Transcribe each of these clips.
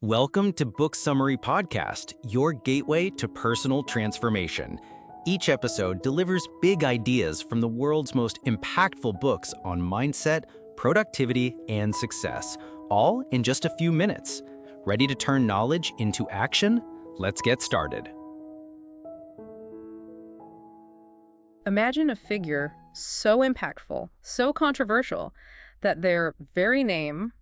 Welcome to Book Summary Podcast, your gateway to personal transformation. Each episode delivers big ideas from the world's most impactful books on mindset, productivity, and success, all in just a few minutes. Ready to turn knowledge into action? Let's get started. Imagine a figure so impactful, so controversial, that their very name,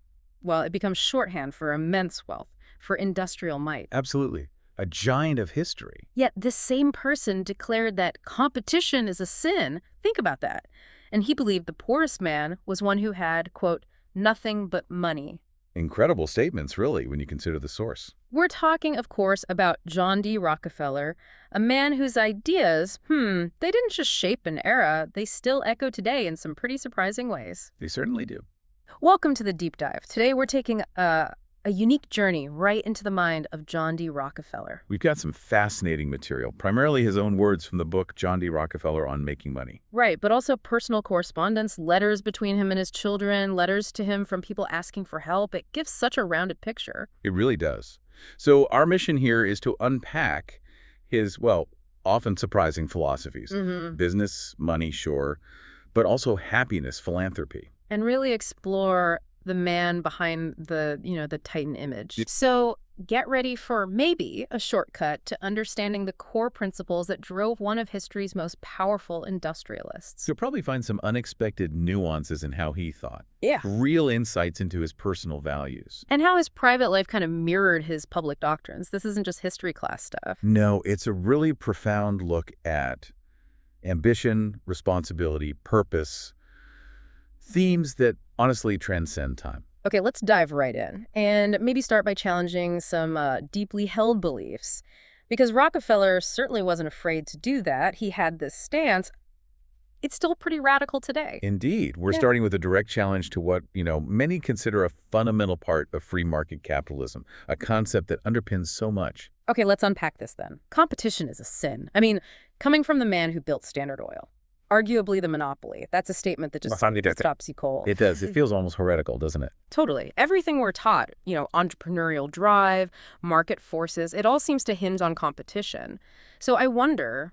well, it becomes shorthand for immense wealth, for industrial might. Absolutely. A giant of history. Yet this same person declared that competition is a sin. Think about that. And he believed the poorest man was one who had, quote, nothing but money. Incredible statements, really, when you consider the source. We're talking, of course, about John D. Rockefeller, a man whose ideas, they didn't just shape an era, they still echo today in some pretty surprising ways. They certainly do. Welcome to the Deep Dive. Today we're taking a unique journey right into the mind of John D. Rockefeller. We've got some fascinating material, primarily his own words from the book John D. Rockefeller on Making Money. Right, but also personal correspondence, letters between him and his children, letters to him from people asking for help. It gives such a rounded picture. It really does. So our mission here is to unpack his, often surprising philosophies. Business, money, sure, but also happiness, philanthropy. And really explore the man behind the Titan image. So get ready for maybe a shortcut to understanding the core principles that drove one of history's most powerful industrialists. You'll probably find some unexpected nuances in how he thought. Yeah. Real insights into his personal values. And how his private life kind of mirrored his public doctrines. This isn't just history class stuff. No, it's a really profound look at ambition, responsibility, purpose, themes that honestly transcend time. Okay, let's dive right in and maybe start by challenging some deeply held beliefs. Because Rockefeller certainly wasn't afraid to do that. He had this stance. It's still pretty radical today. Indeed. We're starting with a direct challenge to what, many consider a fundamental part of free market capitalism, a concept that underpins so much. Okay, let's unpack this then. Competition is a sin. I mean, coming from the man who built Standard Oil. Arguably the monopoly. That's a statement that just stops you cold. It does. It feels almost heretical, doesn't it? Totally. Everything we're taught, entrepreneurial drive, market forces, it all seems to hinge on competition. So I wonder,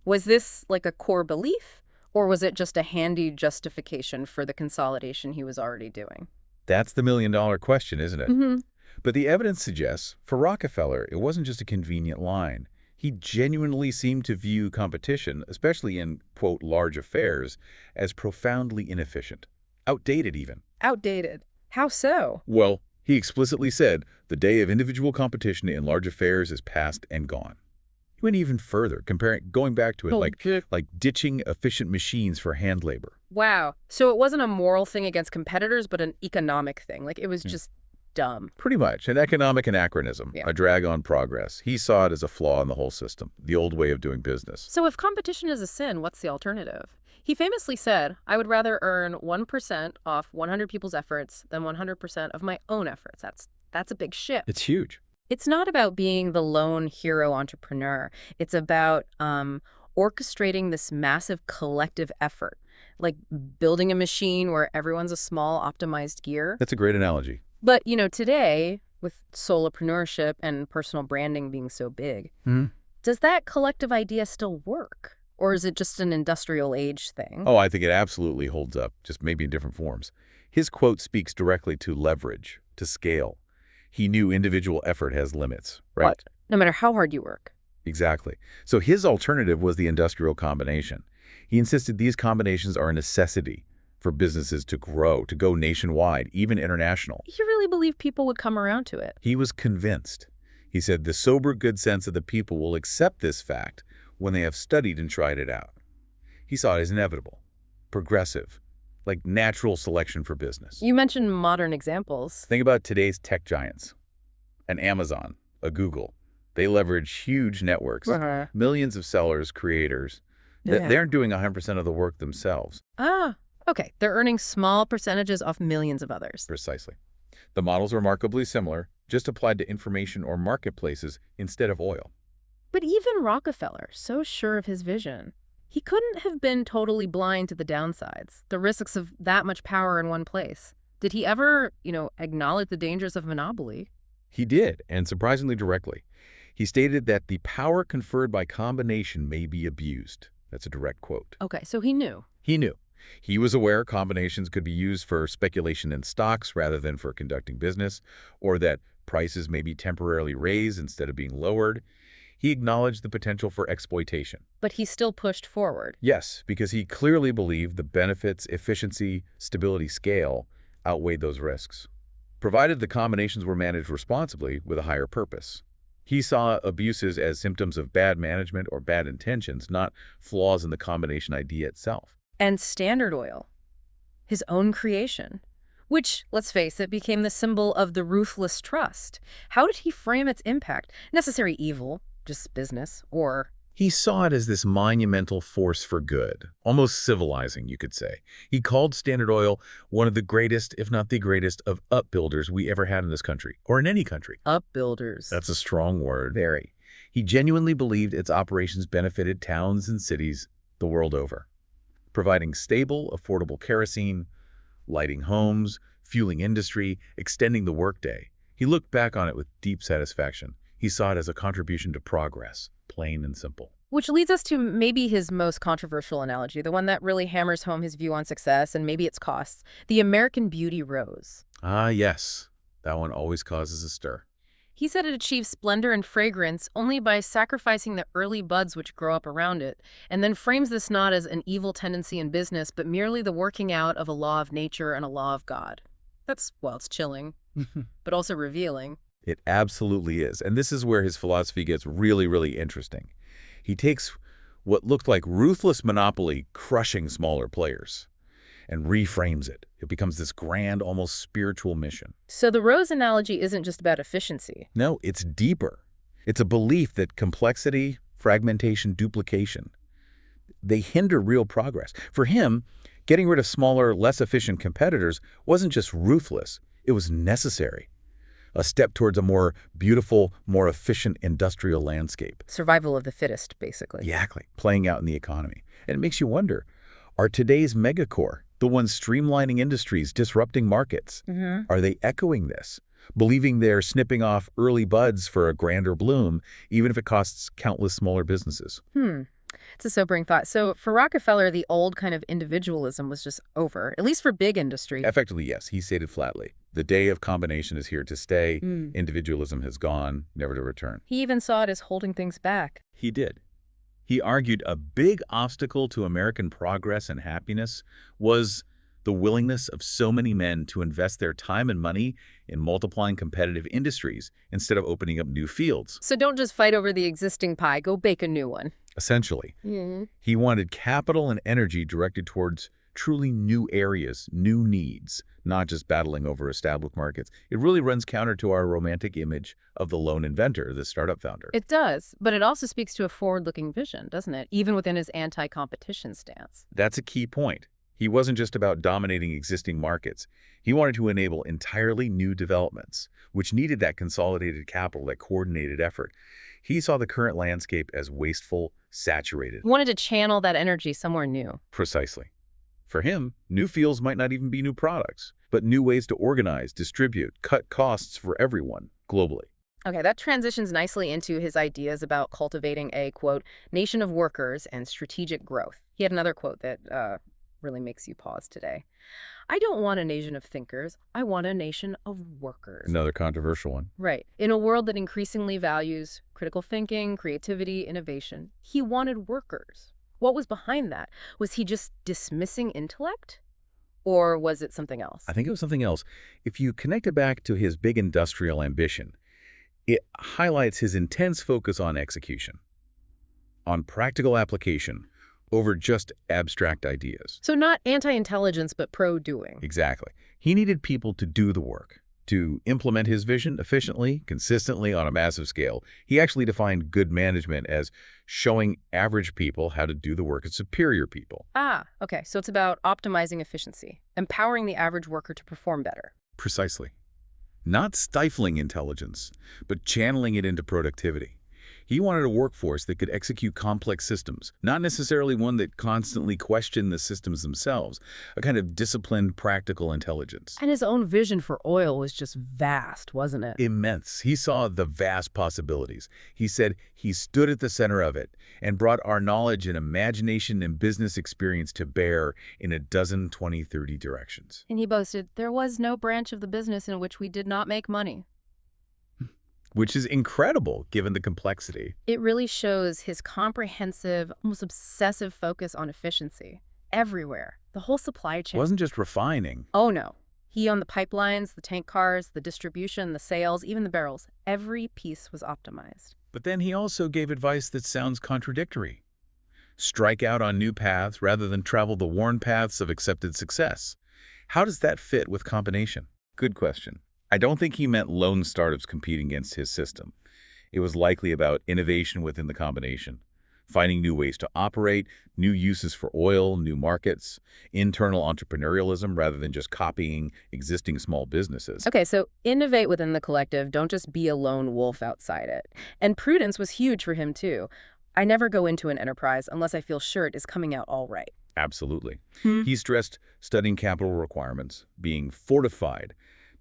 was this like a core belief, or was it just a handy justification for the consolidation he was already doing? That's the million-dollar question, isn't it? But the evidence suggests, for Rockefeller, it wasn't just a convenient line. He genuinely seemed to view competition, especially in, quote, large affairs, as profoundly inefficient. Outdated, even. Outdated? How so? Well, he explicitly said, the day of individual competition in large affairs is past and gone. He went even further, going back to it like ditching efficient machines for hand labor. Wow. So it wasn't a moral thing against competitors, but an economic thing. Like, it was just dumb. Pretty much. An economic anachronism, a drag on progress. He saw it as a flaw in the whole system, the old way of doing business. So if competition is a sin, what's the alternative? He famously said, I would rather earn 1% off 100 people's efforts than 100% of my own efforts. That's a big shift. It's huge. It's not about being the lone hero entrepreneur. It's about orchestrating this massive collective effort, like building a machine where everyone's a small optimized gear. That's a great analogy. But, today, with solopreneurship and personal branding being so big, does that collective idea still work? Or is it just an industrial age thing? Oh, I think it absolutely holds up, just maybe in different forms. His quote speaks directly to leverage, to scale. He knew individual effort has limits, right? What? No matter how hard you work. Exactly. So his alternative was the industrial combination. He insisted these combinations are a necessity for businesses to grow, to go nationwide, even international. You really believe people would come around to it? He was convinced. He said the sober good sense of the people will accept this fact when they have studied and tried it out. He saw it as inevitable, progressive, like natural selection for business. You mentioned modern examples. Think about today's tech giants, an Amazon, a Google. They leverage huge networks, millions of sellers, creators. They aren't doing 100% of the work themselves. Okay, they're earning small percentages off millions of others. Precisely. The model's remarkably similar, just applied to information or marketplaces instead of oil. But even Rockefeller, so sure of his vision, he couldn't have been totally blind to the downsides, the risks of that much power in one place. Did he ever, acknowledge the dangers of monopoly? He did, and surprisingly directly. He stated that the power conferred by combination may be abused. That's a direct quote. Okay, so he knew. He knew. He was aware combinations could be used for speculation in stocks rather than for conducting business, or that prices may be temporarily raised instead of being lowered. He acknowledged the potential for exploitation. But he still pushed forward. Yes, because he clearly believed the benefits, efficiency, stability, scale outweighed those risks, provided the combinations were managed responsibly with a higher purpose. He saw abuses as symptoms of bad management or bad intentions, not flaws in the combination idea itself. And Standard Oil, his own creation, which, let's face it, became the symbol of the ruthless trust. How did he frame its impact? Necessary evil, just business, or... He saw it as this monumental force for good, almost civilizing, you could say. He called Standard Oil one of the greatest, if not the greatest, of upbuilders we ever had in this country, or in any country. Upbuilders. That's a strong word. Very. He genuinely believed its operations benefited towns and cities the world over, providing stable, affordable kerosene, lighting homes, fueling industry, extending the workday. He looked back on it with deep satisfaction. He saw it as a contribution to progress, plain and simple. Which leads us to maybe his most controversial analogy, the one that really hammers home his view on success and maybe its costs, the American Beauty rose. Ah, yes. That one always causes a stir. He said it achieves splendor and fragrance only by sacrificing the early buds which grow up around it, and then frames this not as an evil tendency in business, but merely the working out of a law of nature and a law of God. That's, well, it's chilling, but also revealing. It absolutely is. And this is where his philosophy gets really, really interesting. He takes what looked like ruthless monopoly crushing smaller players and reframes it. It becomes this grand, almost spiritual mission. So the rose analogy isn't just about efficiency. No, it's deeper. It's a belief that complexity, fragmentation, duplication, they hinder real progress. For him, getting rid of smaller, less efficient competitors wasn't just ruthless. It was necessary. A step towards a more beautiful, more efficient industrial landscape. Survival of the fittest, basically. Exactly, playing out in the economy. And it makes you wonder, are today's megacore, the ones streamlining industries, disrupting markets, are they echoing this, believing they're snipping off early buds for a grander bloom, even if it costs countless smaller businesses? It's a sobering thought. So for Rockefeller, the old kind of individualism was just over, at least for big industry. Effectively, yes. He stated flatly, the day of combination is here to stay. Individualism has gone, never to return. He even saw it as holding things back. He did. He argued a big obstacle to American progress and happiness was the willingness of so many men to invest their time and money in multiplying competitive industries instead of opening up new fields. So don't just fight over the existing pie, go bake a new one. Essentially, he wanted capital and energy directed towards truly new areas, new needs, not just battling over established markets. It really runs counter to our romantic image of the lone inventor, the startup founder. It does, but it also speaks to a forward-looking vision, doesn't it? Even within his anti-competition stance. That's a key point. He wasn't just about dominating existing markets. He wanted to enable entirely new developments, which needed that consolidated capital, that coordinated effort. He saw the current landscape as wasteful, saturated. He wanted to channel that energy somewhere new. Precisely. For him, new fields might not even be new products, but new ways to organize, distribute, cut costs for everyone globally. Okay, that transitions nicely into his ideas about cultivating a, quote, nation of workers and strategic growth. He had another quote that really makes you pause today. I don't want a nation of thinkers. I want a nation of workers. Another controversial one. Right. In a world that increasingly values critical thinking, creativity, innovation, he wanted workers. What was behind that? Was he just dismissing intellect? Or was it something else? I think it was something else. If you connect it back to his big industrial ambition, it highlights his intense focus on execution, on practical application, over just abstract ideas. So not anti-intelligence, but pro-doing. Exactly. He needed people to do the work, to implement his vision efficiently, consistently, on a massive scale. He actually defined good management as showing average people how to do the work of superior people. Ah, okay. So it's about optimizing efficiency, empowering the average worker to perform better. Precisely. Not stifling intelligence, but channeling it into productivity. He wanted a workforce that could execute complex systems, not necessarily one that constantly questioned the systems themselves, a kind of disciplined, practical intelligence. And his own vision for oil was just vast, wasn't it? Immense. He saw the vast possibilities. He said he stood at the center of it and brought our knowledge and imagination and business experience to bear in a dozen 20, 30 directions. And he boasted, there was no branch of the business in which we did not make money. Which is incredible, given the complexity. It really shows his comprehensive, almost obsessive focus on efficiency. Everywhere. The whole supply chain. It wasn't just refining. Oh, no. He owned the pipelines, the tank cars, the distribution, the sales, even the barrels. Every piece was optimized. But then he also gave advice that sounds contradictory. Strike out on new paths rather than travel the worn paths of accepted success. How does that fit with combination? Good question. I don't think he meant lone startups competing against his system. It was likely about innovation within the combination, finding new ways to operate, new uses for oil, new markets, internal entrepreneurialism rather than just copying existing small businesses. Okay, so innovate within the collective. Don't just be a lone wolf outside it. And prudence was huge for him, too. I never go into an enterprise unless I feel sure it is coming out all right. Absolutely. He stressed studying capital requirements, being fortified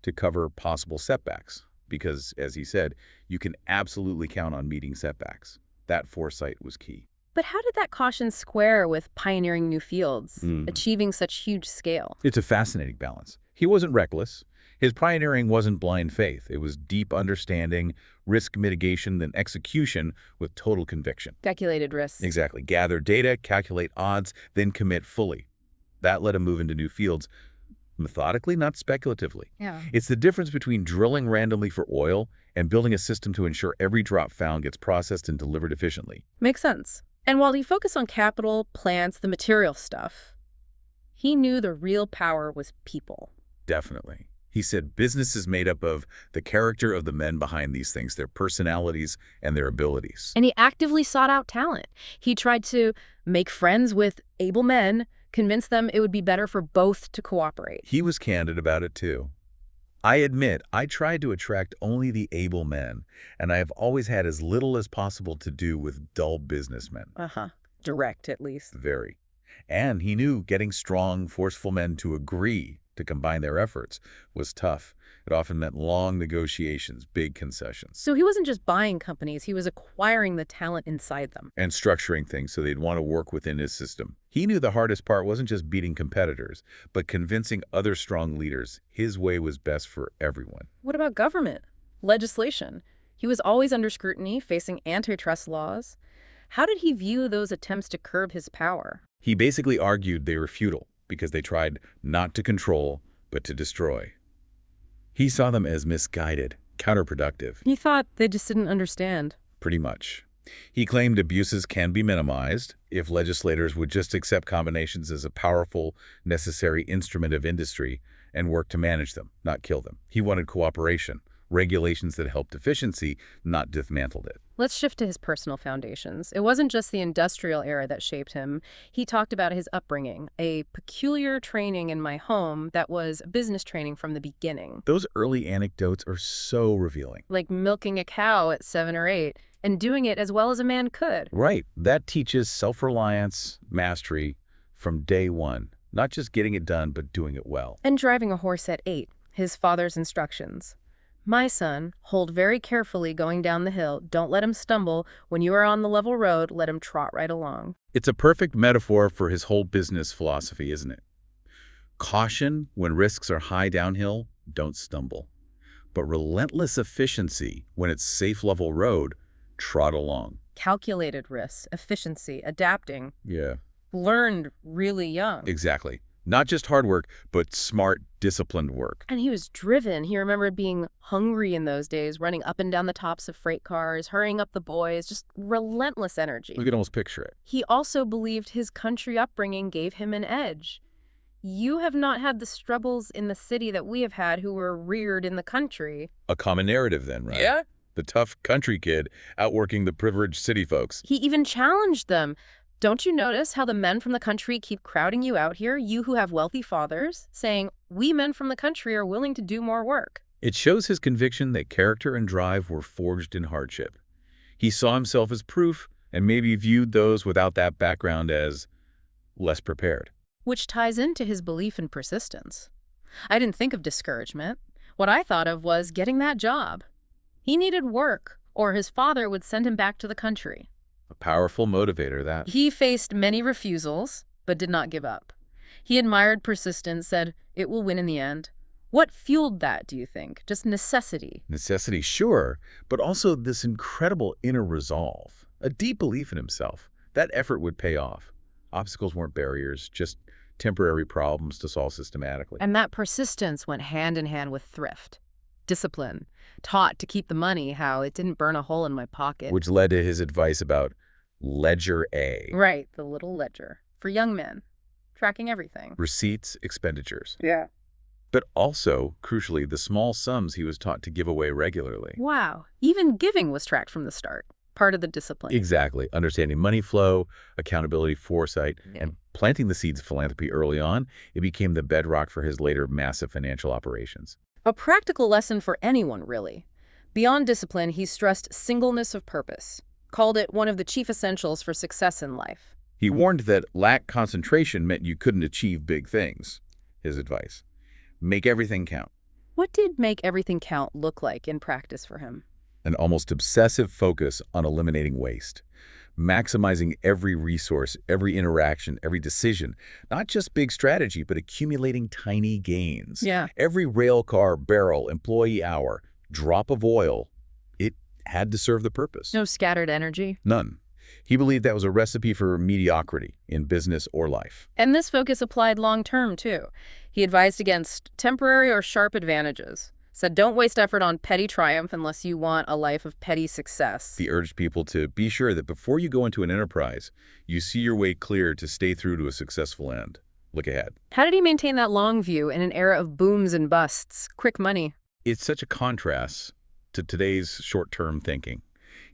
to cover possible setbacks, because, as he said, you can absolutely count on meeting setbacks. That foresight was key. But how did that caution square with pioneering new fields, achieving such huge scale? It's a fascinating balance. He wasn't reckless. His pioneering wasn't blind faith. It was deep understanding, risk mitigation, then execution with total conviction. Calculated risks. Exactly. Gather data, calculate odds, then commit fully. That let him move into new fields methodically, not speculatively. Yeah. It's the difference between drilling randomly for oil and building a system to ensure every drop found gets processed and delivered efficiently. Makes sense. And while he focused on capital, plants, the material stuff, he knew the real power was people. Definitely. He said business is made up of the character of the men behind these things, their personalities and their abilities. And he actively sought out talent. He tried to make friends with able men, convince them it would be better for both to cooperate. He was candid about it too. I admit, I tried to attract only the able men, and I have always had as little as possible to do with dull businessmen. Direct, at least. Very. And he knew getting strong, forceful men to agree to combine their efforts was tough. It often meant long negotiations, big concessions. So he wasn't just buying companies, he was acquiring the talent inside them. And structuring things so they'd want to work within his system. He knew the hardest part wasn't just beating competitors, but convincing other strong leaders his way was best for everyone. What about government? Legislation? He was always under scrutiny, facing antitrust laws. How did he view those attempts to curb his power? He basically argued they were futile because they tried not to control, but to destroy. He saw them as misguided, counterproductive. He thought they just didn't understand. Pretty much. He claimed abuses can be minimized if legislators would just accept combinations as a powerful, necessary instrument of industry and work to manage them, not kill them. He wanted cooperation, regulations that helped efficiency, not dismantled it. Let's shift to his personal foundations. It wasn't just the industrial era that shaped him. He talked about his upbringing, a peculiar training in my home that was business training from the beginning. Those early anecdotes are so revealing. Like milking a cow at 7 or 8 and doing it as well as a man could. Right. That teaches self-reliance, mastery from day one. Not just getting it done, but doing it well. And driving a horse at 8, his father's instructions. My son, hold very carefully going down the hill. Don't let him stumble. When you are on the level road, let him trot right along. It's a perfect metaphor for his whole business philosophy, isn't it? Caution when risks are high downhill, don't stumble. But relentless efficiency when it's safe level road, trot along. Calculated risks, efficiency, adapting. Yeah. Learned really young. Exactly. Not just hard work, but smart, disciplined work. And he was driven. He remembered being hungry in those days, running up and down the tops of freight cars, hurrying up the boys, just relentless energy. We can almost picture it. He also believed his country upbringing gave him an edge. You have not had the struggles in the city that we have had who were reared in the country. A common narrative then, right? Yeah. The tough country kid outworking the privileged city folks. He even challenged them. Don't you notice how the men from the country keep crowding you out here, you who have wealthy fathers, saying, we men from the country are willing to do more work? It shows his conviction that character and drive were forged in hardship. He saw himself as proof and maybe viewed those without that background as less prepared. Which ties into his belief in persistence. I didn't think of discouragement. What I thought of was getting that job. He needed work, or his father would send him back to the country. A powerful motivator, that. He faced many refusals, but did not give up. He admired persistence, said, "It will win in the end." What fueled that, do you think? Just necessity? Necessity, sure, but also this incredible inner resolve, a deep belief in himself. That effort would pay off. Obstacles weren't barriers, just temporary problems to solve systematically. And that persistence went hand in hand with thrift. Discipline, taught to keep the money, how it didn't burn a hole in my pocket. Which led to his advice about Ledger A. Right, the little ledger. For young men, tracking everything. Receipts, expenditures. Yeah. But also, crucially, the small sums he was taught to give away regularly. Wow. Even giving was tracked from the start. Part of the discipline. Exactly. Understanding money flow, accountability, foresight, and planting the seeds of philanthropy early on, it became the bedrock for his later massive financial operations. A practical lesson for anyone, really. Beyond discipline, he stressed singleness of purpose, called it one of the chief essentials for success in life. He warned that lack concentration meant you couldn't achieve big things. His advice: make everything count. What did make everything count look like in practice for him? An almost obsessive focus on eliminating waste, maximizing every resource, every interaction, every decision, not just big strategy, but accumulating tiny gains. Yeah. Every rail car, barrel, employee hour, drop of oil, it had to serve the purpose. No scattered energy. None. He believed that was a recipe for mediocrity in business or life. And this focus applied long-term, too. He advised against temporary or sharp advantages. Said don't waste effort on petty triumph unless you want a life of petty success. He urged people to be sure that before you go into an enterprise, you see your way clear to stay through to a successful end. Look ahead. How did he maintain that long view in an era of booms and busts, quick money? It's such a contrast to today's short-term thinking.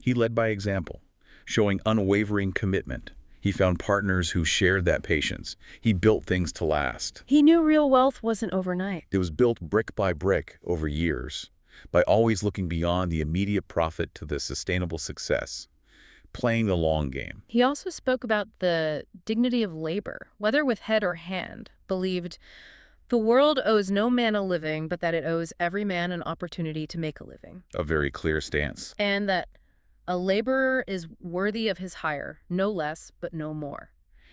He led by example, showing unwavering commitment. He found partners who shared that patience. He built things to last. He knew real wealth wasn't overnight. It was built brick by brick over years, by always looking beyond the immediate profit to the sustainable success, playing the long game. He also spoke about the dignity of labor, whether with head or hand, believed the world owes no man a living, but that it owes every man an opportunity to make a living. A very clear stance. And that a laborer is worthy of his hire, no less, but no more.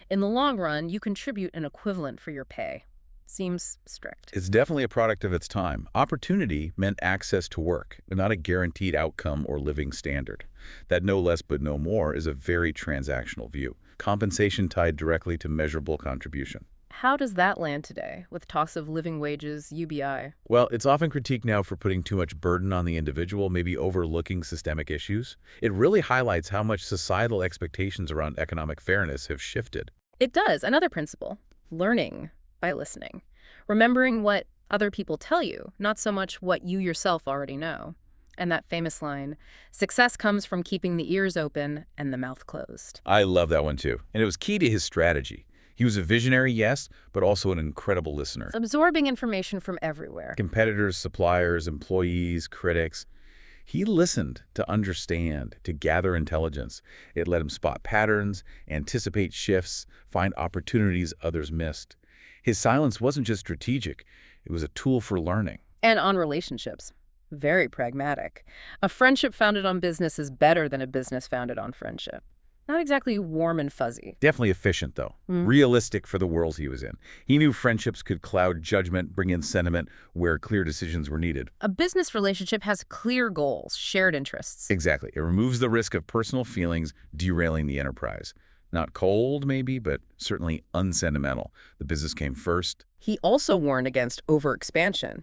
In the long run, you contribute an equivalent for your pay. Seems strict. It's definitely a product of its time. Opportunity meant access to work, not a guaranteed outcome or living standard. That no less but no more is a very transactional view. Compensation tied directly to measurable contribution. How does that land today, with talks of living wages, UBI? Well, it's often critiqued now for putting too much burden on the individual, maybe overlooking systemic issues. It really highlights how much societal expectations around economic fairness have shifted. It does. Another principle, learning by listening. Remembering what other people tell you, not so much what you yourself already know. And that famous line, success comes from keeping the ears open and the mouth closed. I love that one too. And it was key to his strategy. He was a visionary, yes, but also an incredible listener. Absorbing information from everywhere. Competitors, suppliers, employees, critics. He listened to understand, to gather intelligence. It let him spot patterns, anticipate shifts, find opportunities others missed. His silence wasn't just strategic, it was a tool for learning. And on relationships. Very pragmatic. A friendship founded on business is better than a business founded on friendship. Not exactly warm and fuzzy. Definitely efficient, though. Realistic for the world he was in. He knew friendships could cloud judgment, bring in sentiment where clear decisions were needed. A business relationship has clear goals, shared interests. Exactly. It removes the risk of personal feelings derailing the enterprise. Not cold, maybe, but certainly unsentimental. The business came first. He also warned against overexpansion.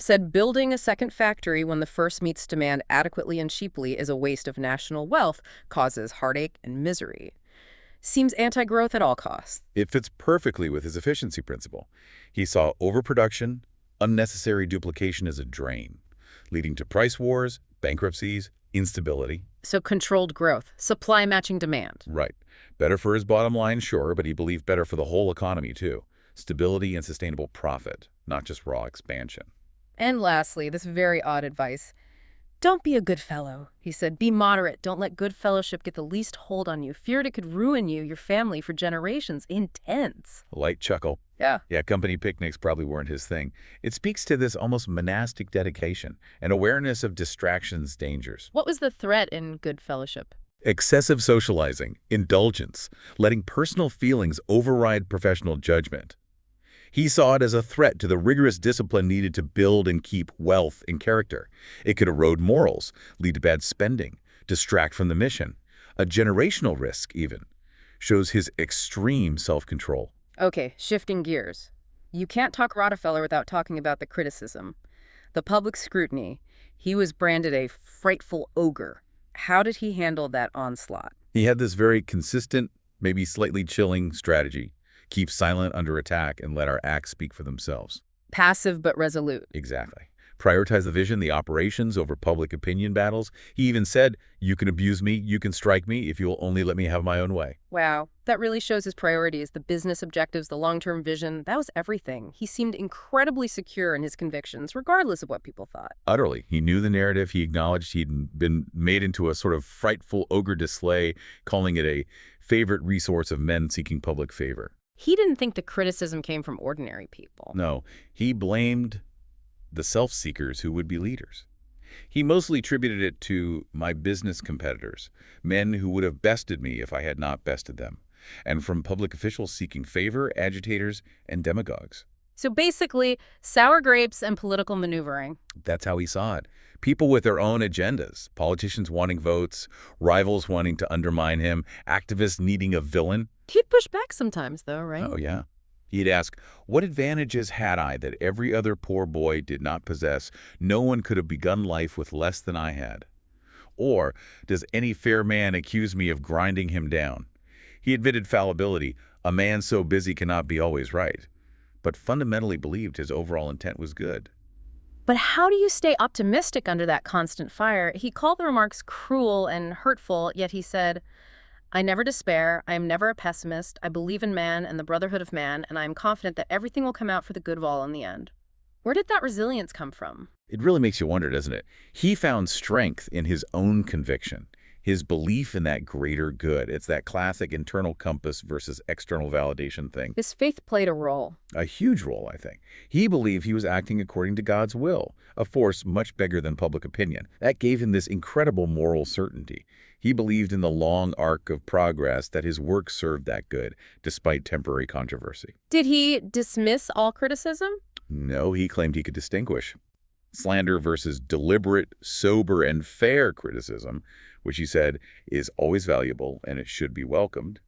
Said building a second factory when the first meets demand adequately and cheaply is a waste of national wealth, causes heartache and misery. Seems anti-growth at all costs. It fits perfectly with his efficiency principle. He saw overproduction, unnecessary duplication as a drain, leading to price wars, bankruptcies, instability. So controlled growth, supply matching demand. Right. Better for his bottom line, sure, but he believed better for the whole economy, too. Stability and sustainable profit, not just raw expansion. And lastly, this very odd advice. Don't be a good fellow, he said. Be moderate. Don't let good fellowship get the least hold on you. Feared it could ruin you, your family, for generations. Intense. A light chuckle. Yeah. Yeah, company picnics probably weren't his thing. It speaks to this almost monastic dedication and awareness of distraction's dangers. What was the threat in good fellowship? Excessive socializing, indulgence, letting personal feelings override professional judgment. He saw it as a threat to the rigorous discipline needed to build and keep wealth and character. It could erode morals, lead to bad spending, distract from the mission. A generational risk, even. Shows his extreme self-control. Okay, shifting gears. You can't talk Rockefeller without talking about the criticism. The public scrutiny. He was branded a frightful ogre. How did he handle that onslaught? He had this very consistent, maybe slightly chilling strategy. Keep silent under attack and let our acts speak for themselves. Passive but resolute. Exactly. Prioritize the vision, the operations over public opinion battles. He even said, you can abuse me, you can strike me if you'll only let me have my own way. Wow, that really shows his priorities, the business objectives, the long-term vision. That was everything. He seemed incredibly secure in his convictions, regardless of what people thought. Utterly. He knew the narrative. He acknowledged he'd been made into a sort of frightful ogre display, calling it a favorite resource of men seeking public favor. He didn't think the criticism came from ordinary people. No, he blamed the self-seekers who would be leaders. He mostly attributed it to my business competitors, men who would have bested me if I had not bested them, and from public officials seeking favor, agitators, and demagogues. So basically, sour grapes and political maneuvering. That's how he saw it. People with their own agendas, politicians wanting votes, rivals wanting to undermine him, activists needing a villain. He'd push back sometimes, though, right? Oh, yeah. He'd ask, what advantages had I that every other poor boy did not possess? No one could have begun life with less than I had. Or, does any fair man accuse me of grinding him down? He admitted fallibility. A man so busy cannot be always right, but fundamentally believed his overall intent was good. But how do you stay optimistic under that constant fire? He called the remarks cruel and hurtful, yet he said, I never despair. I am never a pessimist. I believe in man and the brotherhood of man, and I am confident that everything will come out for the good of all in the end. Where did that resilience come from? It really makes you wonder, doesn't it? He found strength in his own conviction, his belief in that greater good. It's that classic internal compass versus external validation thing. His faith played a role. A huge role, I think. He believed he was acting according to God's will, a force much bigger than public opinion. That gave him this incredible moral certainty. He believed in the long arc of progress that his work served that good, despite temporary controversy. Did he dismiss all criticism? No, he claimed he could distinguish slander versus deliberate, sober, and fair criticism, which he said is always valuable and it should be welcomed.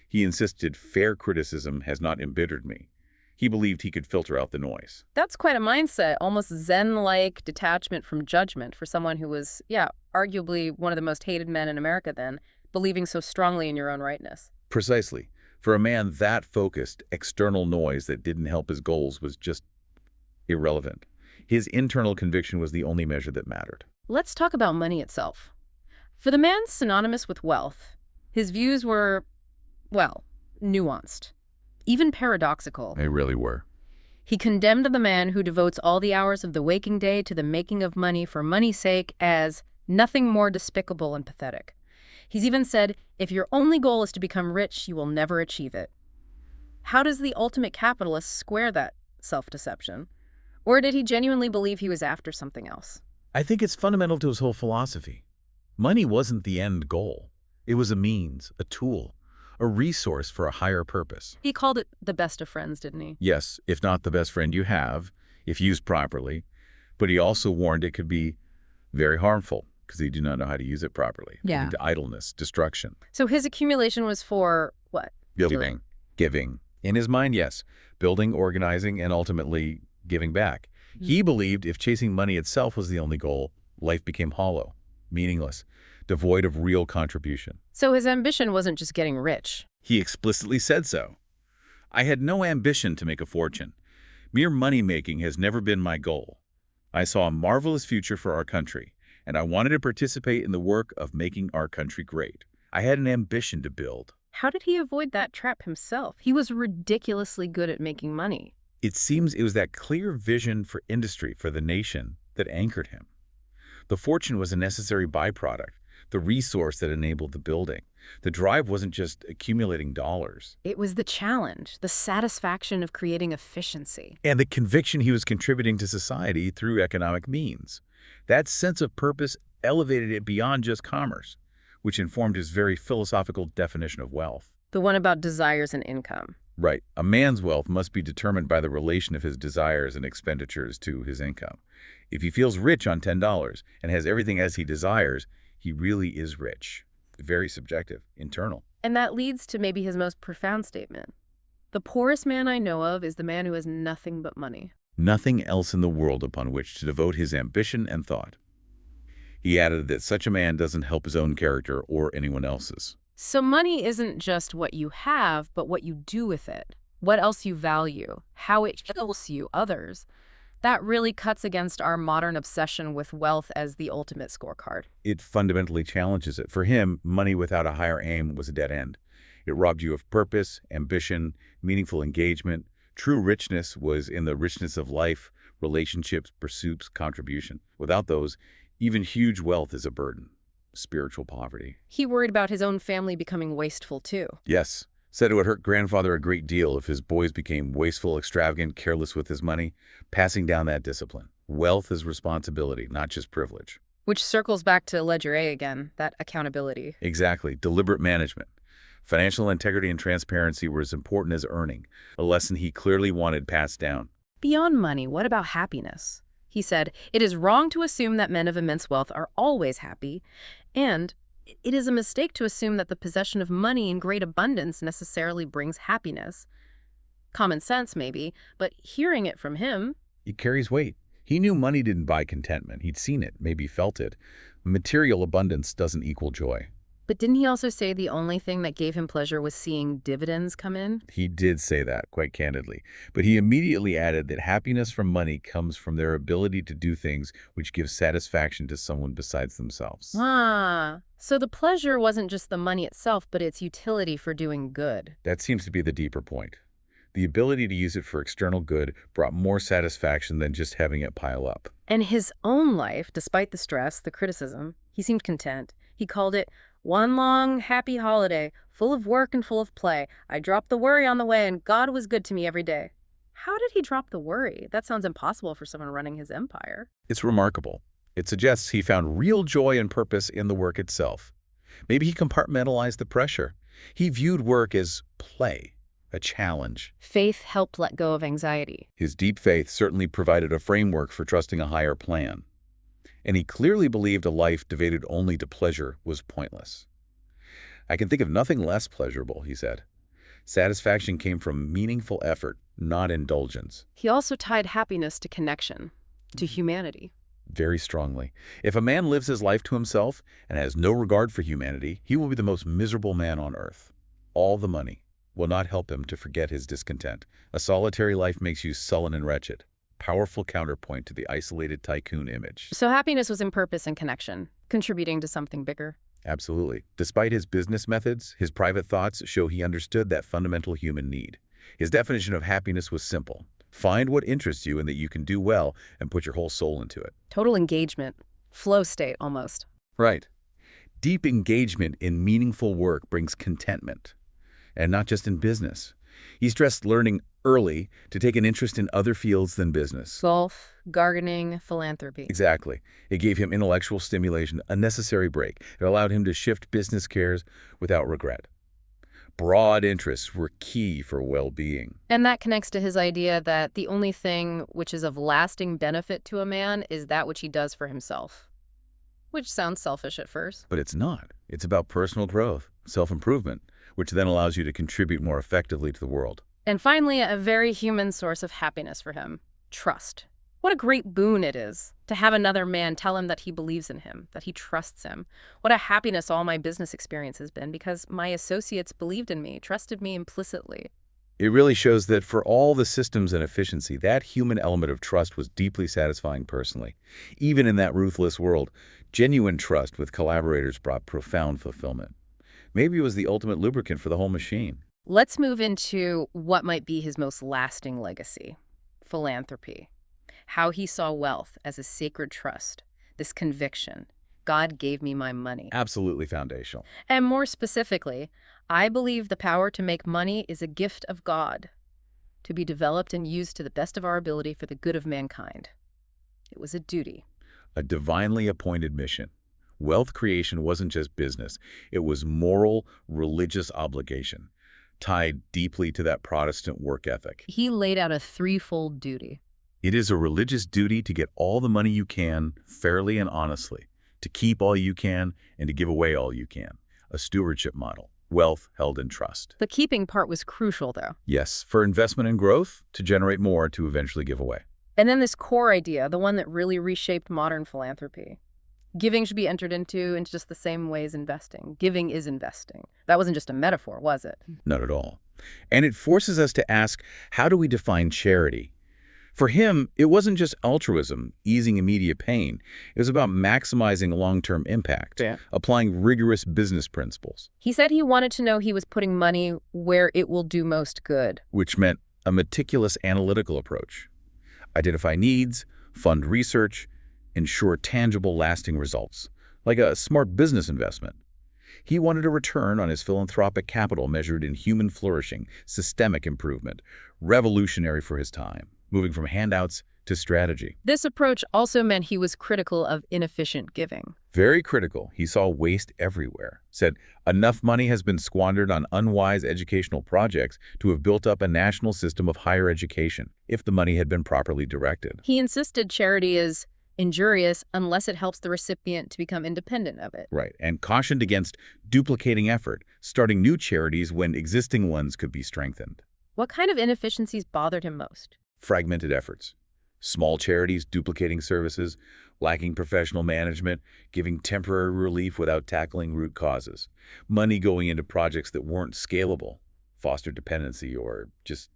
He insisted fair criticism has not embittered me. He believed he could filter out the noise. That's quite a mindset, almost Zen-like detachment from judgment for someone who was, arguably one of the most hated men in America then, believing so strongly in your own rightness. Precisely. For a man that focused, external noise that didn't help his goals was just irrelevant. His internal conviction was the only measure that mattered. Let's talk about money itself. For the man synonymous with wealth, his views were, nuanced, even paradoxical. They really were. He condemned the man who devotes all the hours of the waking day to the making of money for money's sake as nothing more despicable and pathetic. He's even said, if your only goal is to become rich, you will never achieve it. How does the ultimate capitalist square that self-deception? Or did he genuinely believe he was after something else? I think it's fundamental to his whole philosophy. Money wasn't the end goal. It was a means, a tool, a resource for a higher purpose. He called it the best of friends, didn't he? Yes, if not the best friend you have, if used properly. But he also warned it could be very harmful because they do not know how to use it properly. Yeah. Leading to idleness, destruction. So his accumulation was for what? Giving. In his mind, yes. Building, organizing, and ultimately giving back. He believed if chasing money itself was the only goal, life became hollow, meaningless, devoid of real contribution. So his ambition wasn't just getting rich. He explicitly said so. I had no ambition to make a fortune. Mere money-making has never been my goal. I saw a marvelous future for our country, and I wanted to participate in the work of making our country great. I had an ambition to build. How did he avoid that trap himself? He was ridiculously good at making money. It seems it was that clear vision for industry for the nation that anchored him. The fortune was a necessary byproduct, the resource that enabled the building. The drive wasn't just accumulating dollars. It was the challenge, the satisfaction of creating efficiency. And the conviction he was contributing to society through economic means. That sense of purpose elevated it beyond just commerce, which informed his very philosophical definition of wealth. The one about desires and income. Right. A man's wealth must be determined by the relation of his desires and expenditures to his income. If he feels rich on $10 and has everything as he desires, he really is rich. Very subjective, internal. And that leads to maybe his most profound statement. The poorest man I know of is the man who has nothing but money. Nothing else in the world upon which to devote his ambition and thought. He added that such a man doesn't help his own character or anyone else's. So money isn't just what you have, but what you do with it. What else you value, how it helps you others. That really cuts against our modern obsession with wealth as the ultimate scorecard. It fundamentally challenges it. For him, money without a higher aim was a dead end. It robbed you of purpose, ambition, meaningful engagement. True richness was in the richness of life, relationships, pursuits, contribution. Without those, even huge wealth is a burden. Spiritual poverty. He worried about his own family becoming wasteful too. Yes. Said it would hurt grandfather a great deal if his boys became wasteful, extravagant, careless with his money, passing down that discipline. Wealth is responsibility, not just privilege. Which circles back to Ledger A again, that accountability. Exactly. Deliberate management. Financial integrity and transparency were as important as earning, a lesson he clearly wanted passed down. Beyond money, what about happiness? He said, it is wrong to assume that men of immense wealth are always happy, and it is a mistake to assume that the possession of money in great abundance necessarily brings happiness. Common sense, maybe, but hearing it from him... It carries weight. He knew money didn't buy contentment. He'd seen it, maybe felt it. Material abundance doesn't equal joy. But didn't he also say the only thing that gave him pleasure was seeing dividends come in? He did say that, quite candidly. But he immediately added that happiness from money comes from their ability to do things which give satisfaction to someone besides themselves. Ah, so the pleasure wasn't just the money itself, but its utility for doing good. That seems to be the deeper point. The ability to use it for external good brought more satisfaction than just having it pile up. And his own life, despite the stress, the criticism, he seemed content. He called it one long, happy holiday, full of work and full of play. I dropped the worry on the way, and God was good to me every day. How did he drop the worry? That sounds impossible for someone running his empire. It's remarkable. It suggests he found real joy and purpose in the work itself. Maybe he compartmentalized the pressure. He viewed work as play, a challenge. Faith helped let go of anxiety. His deep faith certainly provided a framework for trusting a higher plan. And he clearly believed a life devoted only to pleasure was pointless. I can think of nothing less pleasurable, he said. Satisfaction came from meaningful effort, not indulgence. He also tied happiness to connection, to humanity. Very strongly. If a man lives his life to himself and has no regard for humanity, he will be the most miserable man on earth. All the money will not help him to forget his discontent. A solitary life makes you sullen and wretched. Powerful counterpoint to the isolated tycoon image. So happiness was in purpose and connection, contributing to something bigger. Absolutely. Despite his business methods, his private thoughts show he understood that fundamental human need. His definition of happiness was simple. Find what interests you and that you can do well and put your whole soul into it. Total engagement. Flow state, almost. Right. Deep engagement in meaningful work brings contentment. And not just in business. He stressed learning early to take an interest in other fields than business. Golf, gardening, philanthropy. Exactly. It gave him intellectual stimulation, a necessary break. It allowed him to shift business cares without regret. Broad interests were key for well-being. And that connects to his idea that the only thing which is of lasting benefit to a man is that which he does for himself. Which sounds selfish at first. But it's not. It's about personal growth, self-improvement, which then allows you to contribute more effectively to the world. And finally, a very human source of happiness for him, trust. What a great boon it is to have another man tell him that he believes in him, that he trusts him. What a happiness all my business experience has been because my associates believed in me, trusted me implicitly. It really shows that for all the systems and efficiency, that human element of trust was deeply satisfying personally. Even in that ruthless world, genuine trust with collaborators brought profound fulfillment. Maybe it was the ultimate lubricant for the whole machine. Let's move into what might be his most lasting legacy, philanthropy. How he saw wealth as a sacred trust this conviction. God gave me my money. Absolutely foundational. And more specifically, I believe the power to make money is a gift of God, to be developed and used to the best of our ability for the good of mankind. It was a duty. A divinely appointed mission. Wealth creation wasn't just business. It was moral, religious obligation, tied deeply to that Protestant work ethic. He laid out a threefold duty. It is a religious duty to get all the money you can, fairly and honestly, to keep all you can, and to give away all you can. A stewardship model. Wealth held in trust. The keeping part was crucial, though. Yes, for investment and growth, to generate more to eventually give away. And then this core idea, the one that really reshaped modern philanthropy. Giving should be entered into in just the same way as investing. Giving is investing. That wasn't just a metaphor, was it? Not at all. And it forces us to ask, how do we define charity? For him, it wasn't just altruism, easing immediate pain. It was about maximizing long-term impact, applying rigorous business principles. He said he wanted to know he was putting money where it will do most good. Which meant a meticulous analytical approach. Identify needs, fund research, ensure tangible, lasting results, like a smart business investment. He wanted a return on his philanthropic capital measured in human flourishing, systemic improvement, revolutionary for his time, moving from handouts to strategy. This approach also meant he was critical of inefficient giving. Very critical. He saw waste everywhere. Said, enough money has been squandered on unwise educational projects to have built up a national system of higher education, if the money had been properly directed. He insisted charity is injurious unless it helps the recipient to become independent of it. Right, and cautioned against duplicating effort, starting new charities when existing ones could be strengthened. What kind of inefficiencies bothered him most? Fragmented efforts. Small charities duplicating services, lacking professional management, giving temporary relief without tackling root causes. Money going into projects that weren't scalable, fostered dependency, or just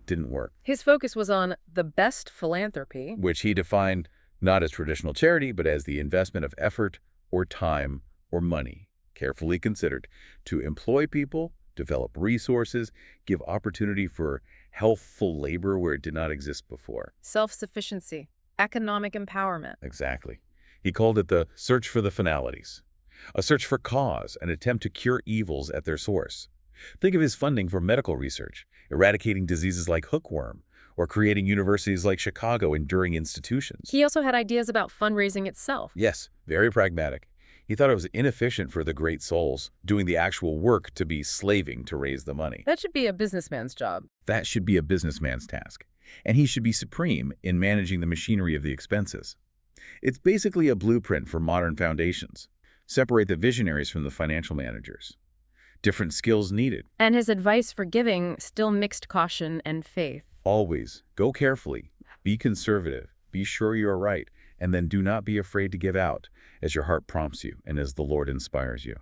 didn't work. His focus was on the best philanthropy, which he defined not as traditional charity, but as the investment of effort or time or money, carefully considered, to employ people, develop resources, give opportunity for healthful labor where it did not exist before. Self-sufficiency, economic empowerment. Exactly. He called it the search for the finalities, a search for cause, an attempt to cure evils at their source. Think of his funding for medical research, eradicating diseases like hookworm, or creating universities like Chicago enduring institutions. He also had ideas about fundraising itself. Yes, very pragmatic. He thought it was inefficient for the great souls doing the actual work to be slaving to raise the money. That should be a businessman's job. That should be a businessman's task. And he should be supreme in managing the machinery of the expenses. It's basically a blueprint for modern foundations. Separate the visionaries from the financial managers. Different skills needed. And his advice for giving still mixed caution and faith. Always go carefully, be conservative, be sure you are right, and then do not be afraid to give out as your heart prompts you and as the Lord inspires you.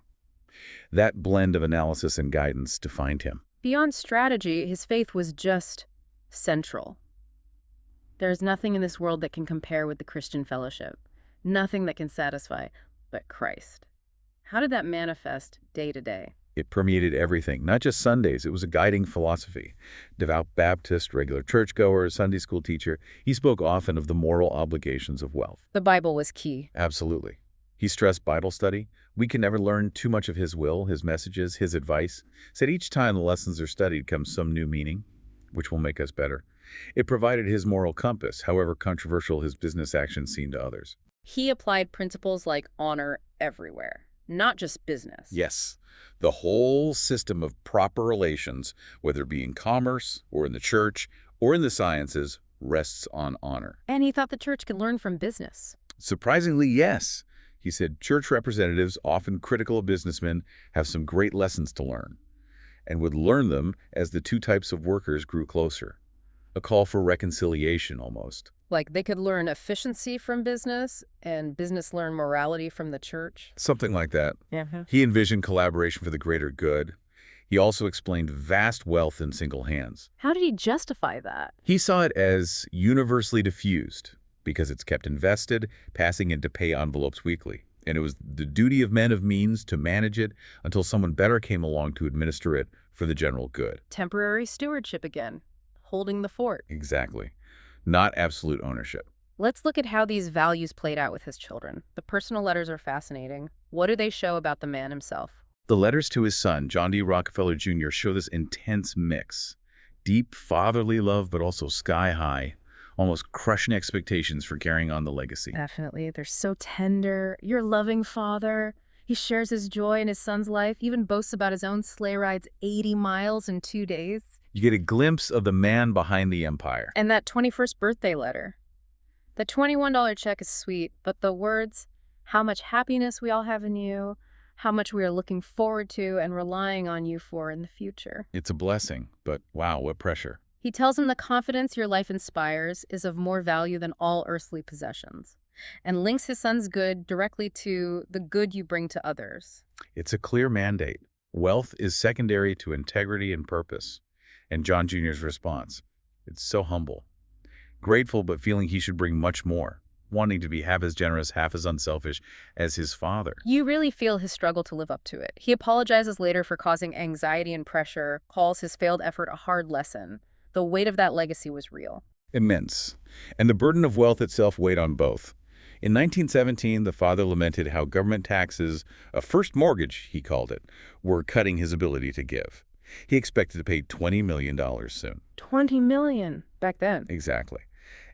That blend of analysis and guidance defined him. Beyond strategy, his faith was just central. There is nothing in this world that can compare with the Christian fellowship, nothing that can satisfy but Christ. How did that manifest day to day? It permeated everything, not just Sundays. It was a guiding philosophy. Devout Baptist, regular churchgoer, Sunday school teacher, he spoke often of the moral obligations of wealth. The Bible was key. Absolutely. He stressed Bible study. We can never learn too much of his will, his messages, his advice. Said each time the lessons are studied comes some new meaning, which will make us better. It provided his moral compass, however controversial his business actions seemed to others. He applied principles like honor everywhere, not just business. Yes. The whole system of proper relations, whether it be in commerce or in the church or in the sciences, rests on honor. And he thought the church could learn from business. Surprisingly, yes. He said church representatives, often critical of businessmen, have some great lessons to learn, and would learn them as the two types of workers grew closer. A call for reconciliation, almost. Like they could learn efficiency from business and business learn morality from the church. Something like that. Yeah. He envisioned collaboration for the greater good. He also explained vast wealth in single hands. How did he justify that? He saw it as universally diffused because it's kept invested, passing into pay envelopes weekly. And it was the duty of men of means to manage it until someone better came along to administer it for the general good. Temporary stewardship again, holding the fort. Exactly. Not absolute ownership. Let's look at how these values played out with his children. The personal letters are fascinating. What do they show about the man himself? The letters to his son, John D. Rockefeller Jr., show this intense mix. Deep fatherly love, but also sky-high, almost crushing expectations for carrying on the legacy. Definitely. They're so tender. Your loving father. He shares his joy in his son's life, even boasts about his own sleigh rides 80 miles in 2 days. You get a glimpse of the man behind the empire. And that 21st birthday letter. The $21 check is sweet, but the words, how much happiness we all have in you, how much we are looking forward to and relying on you for in the future. It's a blessing, but wow, what pressure. He tells him the confidence your life inspires is of more value than all earthly possessions, and links his son's good directly to the good you bring to others. It's a clear mandate. Wealth is secondary to integrity and purpose. And John Jr.'s response, it's so humble. Grateful, but feeling he should bring much more. Wanting to be half as generous, half as unselfish as his father. You really feel his struggle to live up to it. He apologizes later for causing anxiety and pressure, calls his failed effort a hard lesson. The weight of that legacy was real. Immense. And the burden of wealth itself weighed on both. In 1917, the father lamented how government taxes, a first mortgage, he called it, were cutting his ability to give. He expected to pay $20 million soon. $20 million back then. Exactly.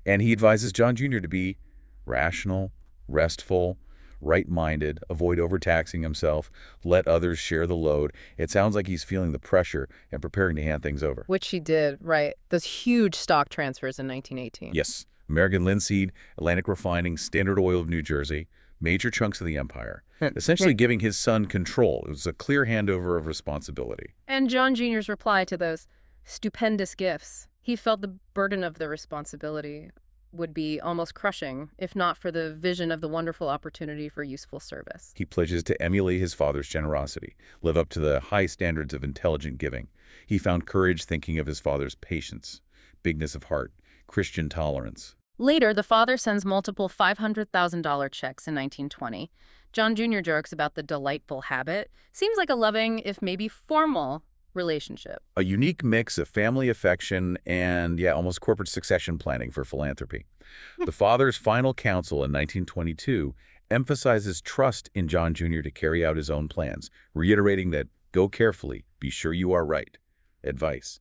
And he advises John Jr. to be rational, restful, right-minded, avoid overtaxing himself, let others share the load. It sounds like he's feeling the pressure and preparing to hand things over. Which he did, right. Those huge stock transfers in 1918. Yes. American Linseed, Atlantic Refining, Standard Oil of New Jersey, major chunks of the empire, essentially giving his son control. It was a clear handover of responsibility. And John Jr.'s reply to those stupendous gifts, he felt the burden of the responsibility would be almost crushing, if not for the vision of the wonderful opportunity for useful service. He pledges to emulate his father's generosity, live up to the high standards of intelligent giving. He found courage thinking of his father's patience, bigness of heart, Christian tolerance. Later, the father sends multiple $500,000 checks in 1920. John Jr. jokes about the delightful habit. Seems like a loving, if maybe formal, relationship. A unique mix of family affection and, almost corporate succession planning for philanthropy. The father's final counsel in 1922 emphasizes trust in John Jr. to carry out his own plans, reiterating that, go carefully, be sure you are right. Advice.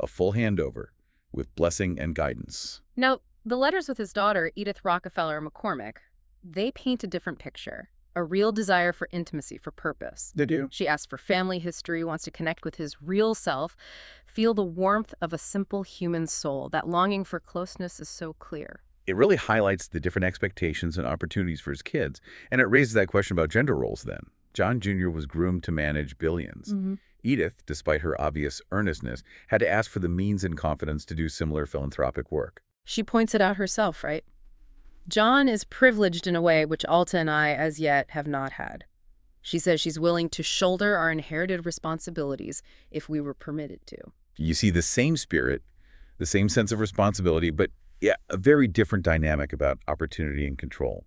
A full handover with blessing and guidance. Now, the letters with his daughter, Edith Rockefeller McCormick, they paint a different picture. A real desire for intimacy, for purpose. They do. She asks for family history, wants to connect with his real self, feel the warmth of a simple human soul. That longing for closeness is so clear. It really highlights the different expectations and opportunities for his kids. And it raises that question about gender roles then. John Jr. was groomed to manage billions. Edith, despite her obvious earnestness, had to ask for the means and confidence to do similar philanthropic work. She points it out herself, right? John is privileged in a way which Alta and I, as yet, have not had. She says she's willing to shoulder our inherited responsibilities if we were permitted to. You see the same spirit, the same sense of responsibility, but a very different dynamic about opportunity and control.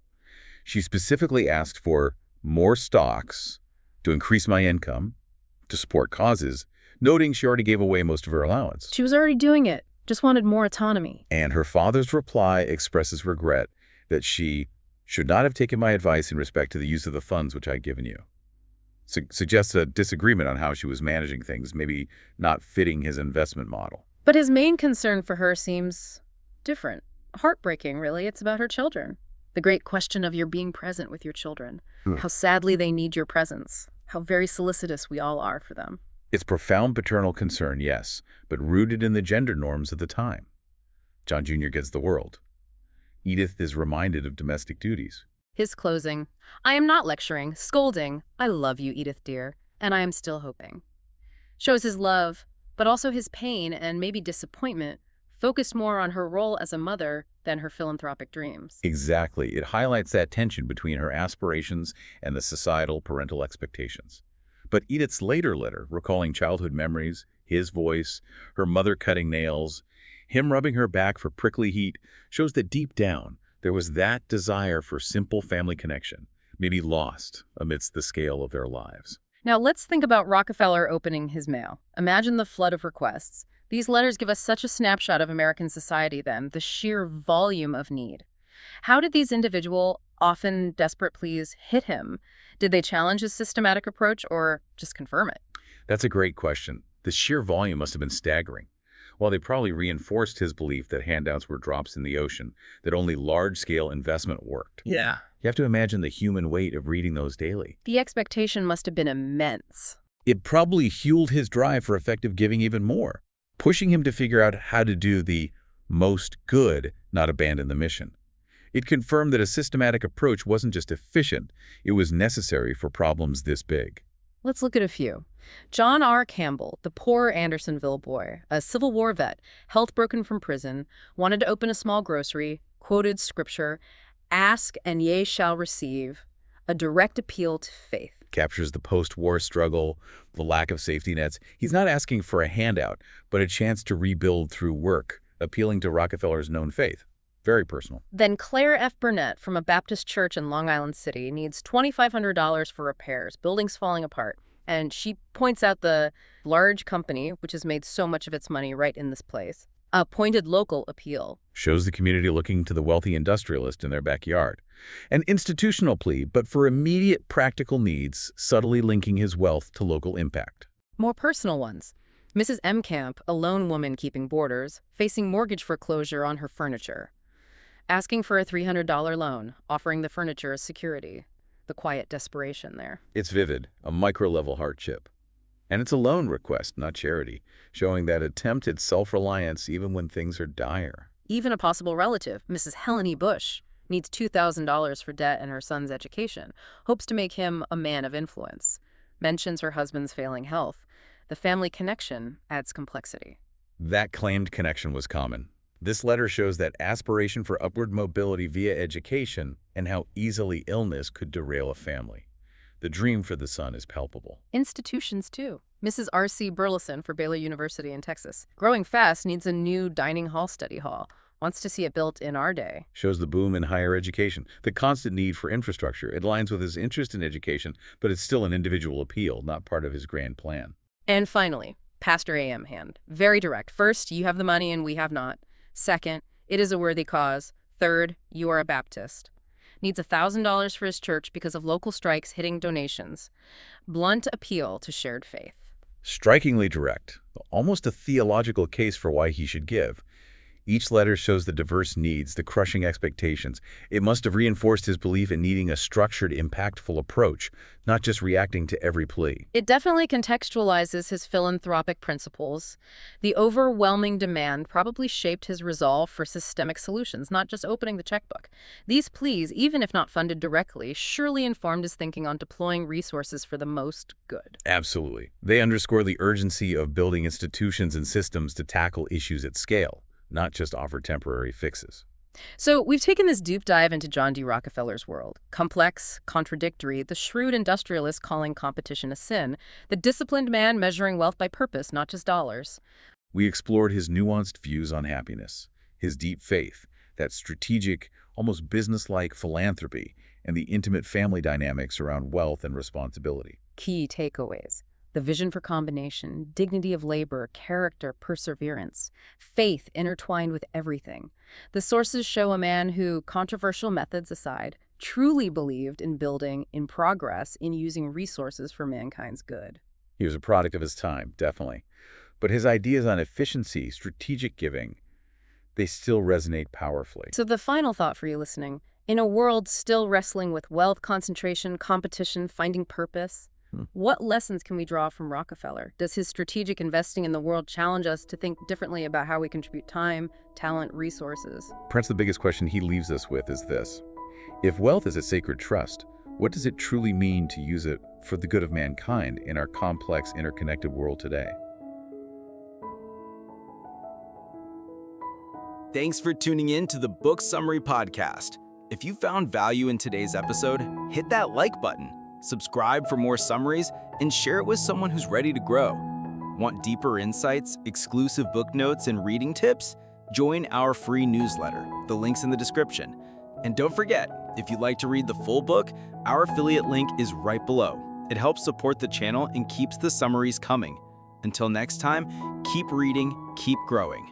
She specifically asked for more stocks to increase my income, to support causes, noting she already gave away most of her allowance. She was already doing it, just wanted more autonomy. And her father's reply expresses regret that she should not have taken my advice in respect to the use of the funds which I'd given you. Suggests a disagreement on how she was managing things, maybe not fitting his investment model. But his main concern for her seems different. Heartbreaking, really. It's about her children. The great question of your being present with your children. How sadly they need your presence. How very solicitous we all are for them. It's profound paternal concern, yes, but rooted in the gender norms of the time. John Jr. gets the world. Edith is reminded of domestic duties. His closing. I am not lecturing, scolding. I love you, Edith dear, and I am still hoping. Shows his love, but also his pain and maybe disappointment, focused more on her role as a mother than her philanthropic dreams. Exactly. It highlights that tension between her aspirations and the societal parental expectations. But Edith's later letter, recalling childhood memories, his voice, her mother cutting nails, him rubbing her back for prickly heat, shows that deep down, there was that desire for simple family connection, maybe lost amidst the scale of their lives. Now let's think about Rockefeller opening his mail. Imagine the flood of requests. These letters give us such a snapshot of American society then, the sheer volume of need. How did these individual, often desperate pleas hit him? Did they challenge his systematic approach or just confirm it? That's a great question. The sheer volume must have been staggering. While they probably reinforced his belief that handouts were drops in the ocean, that only large-scale investment worked. Yeah. You have to imagine the human weight of reading those daily. The expectation must have been immense. It probably fueled his drive for effective giving even more, pushing him to figure out how to do the most good, not abandon the mission. It confirmed that a systematic approach wasn't just efficient, it was necessary for problems this big. Let's look at a few. John R. Campbell, the poor Andersonville boy, a Civil War vet, health broken from prison, wanted to open a small grocery, quoted scripture, "Ask and ye shall receive," a direct appeal to faith. Captures the post-war struggle, the lack of safety nets. He's not asking for a handout, but a chance to rebuild through work, appealing to Rockefeller's known faith. Very personal. Then Claire F. Burnett from a Baptist church in Long Island City needs $2,500 for repairs, buildings falling apart. And she points out the large company, which has made so much of its money right in this place. A pointed local appeal. Shows the community looking to the wealthy industrialist in their backyard. An institutional plea, but for immediate practical needs, subtly linking his wealth to local impact. More personal ones. Mrs. M. Camp, a lone woman keeping boarders, facing mortgage foreclosure on her furniture. Asking for a $300 loan, offering the furniture as security. The quiet desperation there. It's vivid, a micro-level hardship. And it's a loan request, not charity, showing that attempt at self-reliance even when things are dire. Even a possible relative, Mrs. Helen E. Bush, needs $2,000 for debt and her son's education, hopes to make him a man of influence. Mentions her husband's failing health. The family connection adds complexity. That claimed connection was common. This letter shows that aspiration for upward mobility via education and how easily illness could derail a family. The dream for the son is palpable. Institutions, too. Mrs. R.C. Burleson for Baylor University in Texas. Growing fast, needs a new dining hall study hall. Wants to see it built in our day. Shows the boom in higher education, the constant need for infrastructure. It aligns with his interest in education, but it's still an individual appeal, not part of his grand plan. And finally, Pastor A.M. Hand. Very direct. First, you have the money and we have not. Second, it is a worthy cause. Third, you are a Baptist. Needs $1,000 for his church because of local strikes hitting donations. Blunt appeal to shared faith. Strikingly direct, almost a theological case for why he should give. Each letter shows the diverse needs, the crushing expectations. It must have reinforced his belief in needing a structured, impactful approach, not just reacting to every plea. It definitely contextualizes his philanthropic principles. The overwhelming demand probably shaped his resolve for systemic solutions, not just opening the checkbook. These pleas, even if not funded directly, surely informed his thinking on deploying resources for the most good. Absolutely. They underscore the urgency of building institutions and systems to tackle issues at scale, not just offer temporary fixes. So we've taken this deep dive into John D. Rockefeller's world. Complex, contradictory, the shrewd industrialist calling competition a sin, the disciplined man measuring wealth by purpose, not just dollars. We explored his nuanced views on happiness, his deep faith, that strategic, almost business-like philanthropy, and the intimate family dynamics around wealth and responsibility. Key takeaways. The vision for combination, dignity of labor, character, perseverance, faith intertwined with everything. The sources show a man who, controversial methods aside, truly believed in building, in progress, in using resources for mankind's good. He was a product of his time, definitely. But his ideas on efficiency, strategic giving, they still resonate powerfully. So the final thought for you listening, in a world still wrestling with wealth, concentration, competition, finding purpose, what lessons can we draw from Rockefeller? Does his strategic investing in the world challenge us to think differently about how we contribute time, talent, resources? Perhaps the biggest question he leaves us with is this. If wealth is a sacred trust, what does it truly mean to use it for the good of mankind in our complex, interconnected world today? Thanks for tuning in to the Book Summary Podcast. If you found value in today's episode, hit that like button. Subscribe for more summaries, and share it with someone who's ready to grow. Want deeper insights, exclusive book notes, and reading tips? Join our free newsletter. The link's in the description. And don't forget, if you'd like to read the full book, our affiliate link is right below. It helps support the channel and keeps the summaries coming. Until next time, keep reading, keep growing.